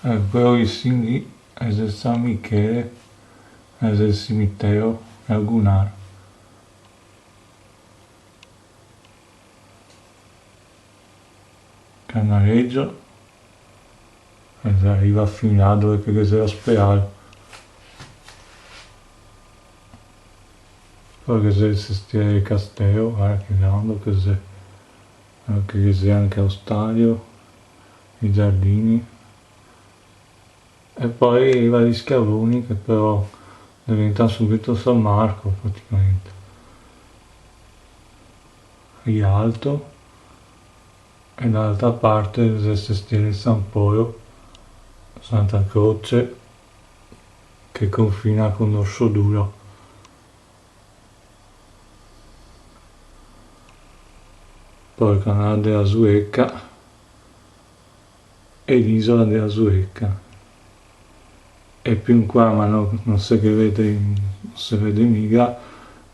poi ho visto lì, è del San Michele, è del cimitero, è Gunnar. Cannareggio, e arriva fino là dove che si sperare. Poi che se sestiere il castello, guarda che grande che c'è anche lo stadio, i giardini. E poi i vari scaloni che però diventa subito San Marco praticamente. Rialto e dall'altra parte c'è sestiere San Polo, Santa Croce che confina con Ossoduro. Poi il canale della Suecca e l'isola della Suecca. E più in qua, ma non si vede mica,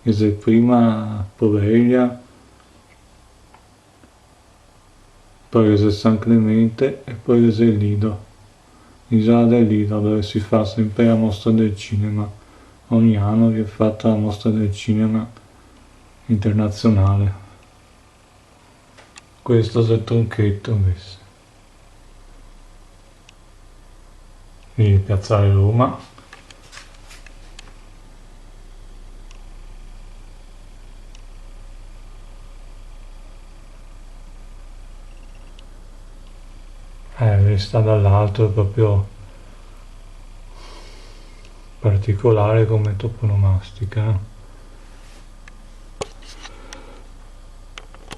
che c'è prima Poveglia, poi c'è San Clemente e poi c'è il Lido, l'isola del Lido, dove si fa sempre la mostra del cinema. Ogni anno viene fatta la mostra del cinema internazionale. Questo è il tronchetto invece. Quindi Piazzale Roma. Sta dall'alto proprio particolare come toponomastica.